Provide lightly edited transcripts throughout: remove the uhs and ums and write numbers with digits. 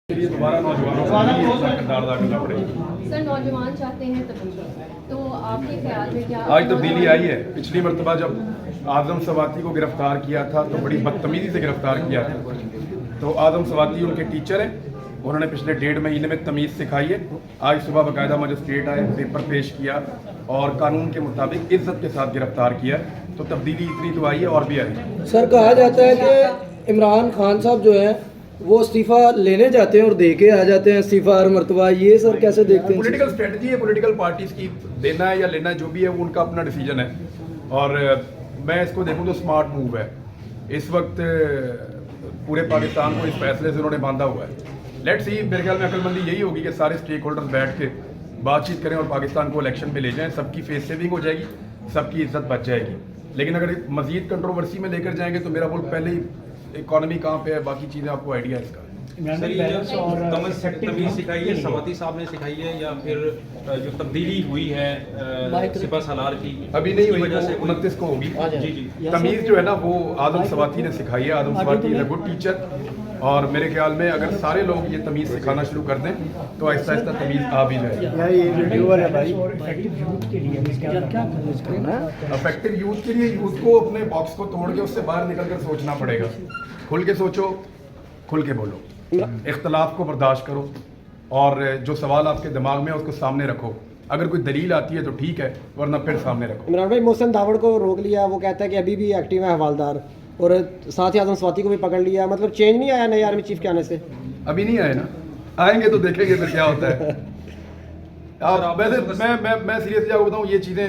लिए दोबारा नौजवानों को भी अपना किरदार अदा करना पड़ेगा। सर नौजवान चाहते हैं तब्दीली, तो आपके ख्याल में क्या आज तब्दीली आई है। पिछली मरतबा जब आजम सवाती को गिरफ्तार किया था तो बड़ी बदतमीजी से गिरफ्तार किया था। तो आजम सवाती उनके टीचर हैं, उन्होंने पिछले 1.5 महीने में तमीज़ सिखाई है। आज सुबह बाकायदा मजिस्ट्रेट आए, पेपर पेश किया और कानून के मुताबिक इज्जत के साथ गिरफ्तार किया। तो तब्दीली इतनी तो आई है और भी आई। सर कहा जाता है कि इमरान खान साहब जो है वो इस्तीफा लेने जाते हैं और दे के आ जाते हैं इस्तीफा हर मरतबा, ये सर कैसे देखते हैं? पॉलिटिकल स्ट्रेटजी है, पॉलिटिकल पार्टीज की, देना है या लेना है जो भी है वो उनका अपना डिसीजन है। और मैं इसको देखूं तो स्मार्ट मूव है। इस वक्त पूरे पाकिस्तान को इस फैसले से उन्होंने बांधा हुआ है। लेट्स सी, मेरे ख्याल में अक्लमंदी यही होगी कि सारे स्टेक होल्डर्स बैठ के बातचीत करें और पाकिस्तान को इलेक्शन पे ले जाएं। सबकी फेस सेविंग हो जाएगी, सबकी इज्जत बच जाएगी। लेकिन अगर मजीद कंट्रोवर्सी में लेकर जाएंगे तो मेरा मुल्क पहले ही इकोनॉमी कहाँ पे है, बाकी चीज़ें आपको आइडिया है इसका। सर ये जो तमीज़ सिखाई है सवाती साहब ने सिखाई है या फिर जो तब्दीली हुई है सिपा सालार की अभी नहीं हुई, वजह से 29 को होगी। जी जी तमीज़ जो है ना वो आदम सवाती ने सिखाई है। Adam Swati is a good teacher और मेरे ख्याल में अगर सारे लोग ये तमीज़ सिखाना शुरू कर दें तो आहिस्ता आहिस्ता तमीज़ आ भी जाएगी। अफेक्टिव यूथ के लिए यूथ को अपने बॉक्स को तोड़ के उससे बाहर निकल कर सोचना पड़ेगा। खुल के सोचो, खुल के बोलो, इख्तलाफ को बर्दाश्त करो और जो सवाल आपके दिमाग में है उसको सामने रखो। अगर कोई दलील आती है तो ठीक है, वरना फिर सामने रखो। इमरान भाई मोहसिन दावड़ को रोक लिया, वो कहता है कि अभी भी एक्टिव है हवालदार, और साथ ही आजम स्वाति को भी पकड़ लिया। मतलब चेंज नहीं आया नए आर्मी चीफ के आने से? अभी नहीं आए ना, आएंगे तो देखेंगे फिर क्या होता है। आप वैसे मैं सीरियसली आपको बताऊं, ये चीज़ें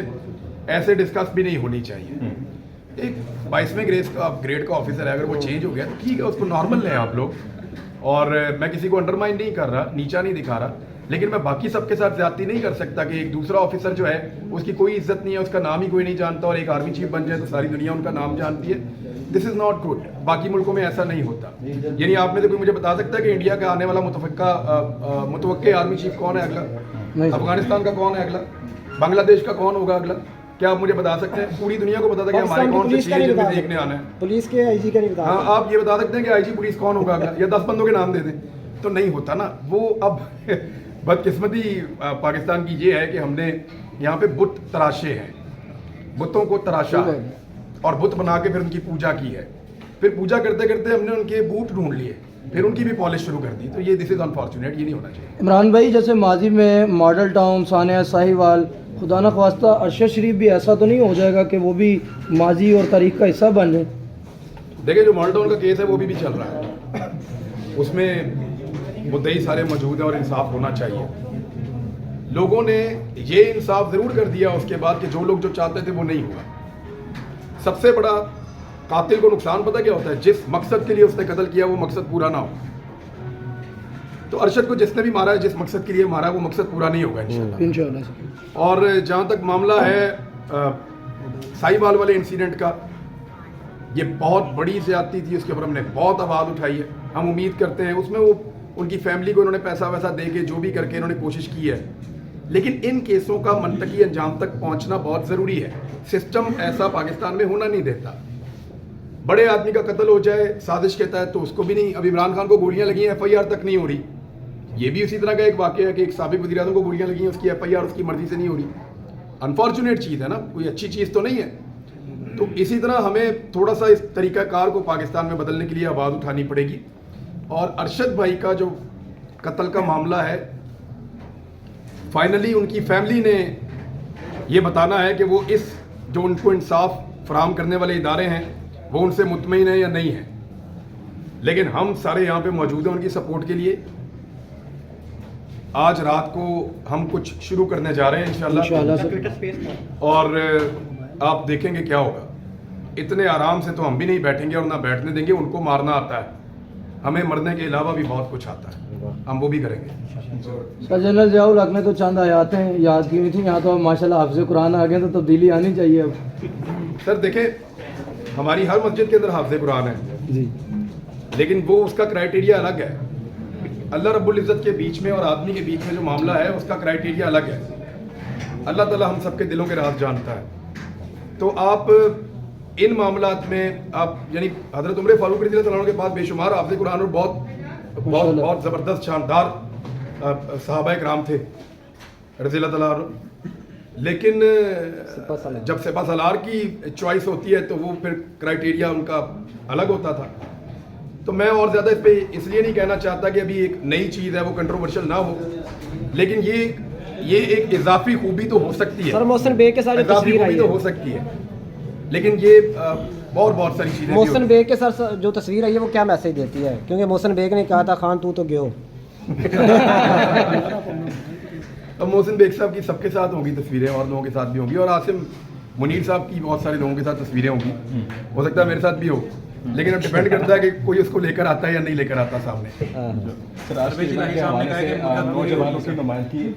ऐसे डिस्कस भी नहीं होनी चाहिए। एक 22वें ग्रेड का ऑफिसर है, अगर वो चेंज हो गया तो ठीक है, उसको नॉर्मल लें आप लोग। और मैं किसी को अंडरमाइन नहीं कर रहा, नीचा नहीं दिखा रहा, लेकिन मैं बाकी सबके साथ ज्यादती नहीं कर सकता कि एक दूसरा ऑफिसर जो है उसकी कोई इज्जत नहीं है, उसका नाम ही कोई नहीं जानता, और एक आर्मी चीफ बन जाए तो सारी दुनिया उनका नाम जानती है। This is not good. बाकी मुल्कों में ऐसा नहीं होता। यानी आप में से कोई मुझे बता सकता है कि इंडिया का आने वाला मुतवक्का आर्मी चीफ कौन है अगला? अफगानिस्तान का कौन है अगला? बांग्लादेश का कौन होगा अगला? क्या आप मुझे बता सकते हैं? पूरी दुनिया को बता था कि हमारे कौन से चीजें में देखने आना है। पुलिस के आईजी का नहीं बता। हाँ, आप ये बता सकते हैं कि आईजी पुलिस कौन होगा अगला, या 10 बंदों के नाम दे दें? तो नहीं होता ना वो। अब बदकिस्मती पाकिस्तान की ये है कि हमने यहाँ पे बुत तराशे हैं, बुतों को तराशा है और बुत बना के फिर उनकी पूजा की है। फिर पूजा करते करते हमने उनके बूट ढूंढ लिए, फिर उनकी भी पॉलिश शुरू कर दी। तो ये दिस इज अनफॉर्चुनेट, ये नहीं होना चाहिए। इमरान भाई जैसे माजी में मॉडल टाउन, सानिया साहिवाल, खुदा न ख्वास्ता अरशद शरीफ भी ऐसा तो नहीं हो जाएगा कि वो भी माजी और तारीख का हिस्सा बन जाए? देखिए, जो मॉडल टाउन का केस है वो भी चल रहा है, उसमें मुद्दई सारे मौजूद हैं और इंसाफ होना चाहिए। लोगों ने ये इंसाफ ज़रूर कर दिया उसके बाद कि जो लोग जो चाहते थे वो नहीं हुआ। सबसे बड़ा कातिल को नुकसान पता क्या होता है? जिस मकसद के लिए उसने कत्ल किया वो मकसद पूरा ना हो। तो अरशद को जिसने भी मारा है, जिस मकसद के लिए मारा, वो मकसद पूरा नहीं होगा इंशाल्लाह। और जहाँ तक मामला है साहिवाल वाले इंसिडेंट का, ये बहुत बड़ी ज़्यादती थी, उसके ऊपर हमने बहुत आवाज़ उठाई है। हम उम्मीद करते हैं उसमें वो उनकी फैमिली को इन्होंने पैसा वैसा दे के जो भी करके इन्होंने कोशिश की है, लेकिन इन केसों का मनतकी अंजाम तक पहुंचना बहुत ज़रूरी है। सिस्टम ऐसा पाकिस्तान में होना नहीं देता। बड़े आदमी का कत्ल हो जाए साजिश के तहत तो उसको भी नहीं। अब इमरान खान को गोलियां लगी हैं, FIR तक नहीं हो रही। ये भी उसी तरह का एक वाक़या है कि एक साबिक वज़ीर आज़म को गोलियां लगी हैं, उसकी FIR उसकी मर्जी से नहीं हो रही। अनफॉर्चुनेट चीज़ है ना, कोई अच्छी चीज़ तो नहीं है। तो इसी तरह हमें थोड़ा सा इस तरीक़ाकार को पाकिस्तान में बदलने के लिए आवाज़ उठानी पड़ेगी। और अरशद भाई का जो कत्ल का मामला है, फाइनली उनकी फैमिली ने ये बताना है कि वो इस जो उनको इंसाफ फराहम करने वाले इदारे हैं वो उनसे मुतमईन है या नहीं है। लेकिन हम सारे यहाँ पे मौजूद हैं उनकी सपोर्ट के लिए। आज रात को हम कुछ शुरू करने जा रहे हैं इंशाल्लाह, और आप देखेंगे क्या होगा। इतने आराम से तो हम भी नहीं बैठेंगे और ना बैठने देंगे। उनको मारना आता है, हमें मरने के अलावा भी बहुत कुछ आता है, हम वो भी करेंगे। सर जनरल ज़ियाउल हक ने तो चंद आयातें याद की हुई थी, यहाँ तो माशाल्लाह हाफ़िज़ कुरान आ गए, तो तब्दीली आनी चाहिए अब। सर देखें, हमारी हर मस्जिद के अंदर हाफ़िज़ कुरान है जी, लेकिन वो उसका क्राइटेरिया अलग है। अल्लाह रब्बुल इज़्ज़त के बीच में और आदमी के बीच में जो मामला है उसका क्राइटेरिया अलग है। अल्लाह ताला हम सबके दिलों के राज जानता है। तो आप इन मामलात में आप यानी हज़रत उमर फारूक रज़ी अल्लाह तआला अन्हु के पास बेशुमार हाफ़िज़ कुरान और बहुत बहुत बहुत ज़बरदस्त शानदार सहाबा कराम थे रज़ी अल्लाह तआला अन्हुम। लेकिन जब सिपा सलार की चॉइस होती है तो वो फिर क्राइटेरिया उनका अलग होता था। तो मैं और ज़्यादा इस पे इसलिए नहीं कहना चाहता कि अभी एक नई चीज़ है वो कंट्रोवर्शियल ना हो, लेकिन ये एक इजाफी खूबी तो हो सकती है सर मोहसिन बेग के साथ जो इजाफी तस्वीर आई खूबी तो है, हो सकती है, लेकिन ये बहुत सारी चीज़ें भी मोहसिन होती बेग के साथ जो तस्वीर आई है वो क्या मैसेज देती है? क्योंकि मोहसिन बेग ने कहा था खान तू तो गयो। अब मोहसिन बेग साहब की सबके साथ होंगी तस्वीरें और लोगों के साथ भी होंगी, और आसिम मुनीर साहब की बहुत सारे लोगों के साथ तस्वीरें होंगी, हो सकता है मेरे साथ भी हो, लेकिन अब डिपेंड करता है कि कोई उसको लेकर आता है या नहीं लेकर आता सामने। परवेज इलाही साहब ने कहा कि नौजवानों की नुमाइंदगी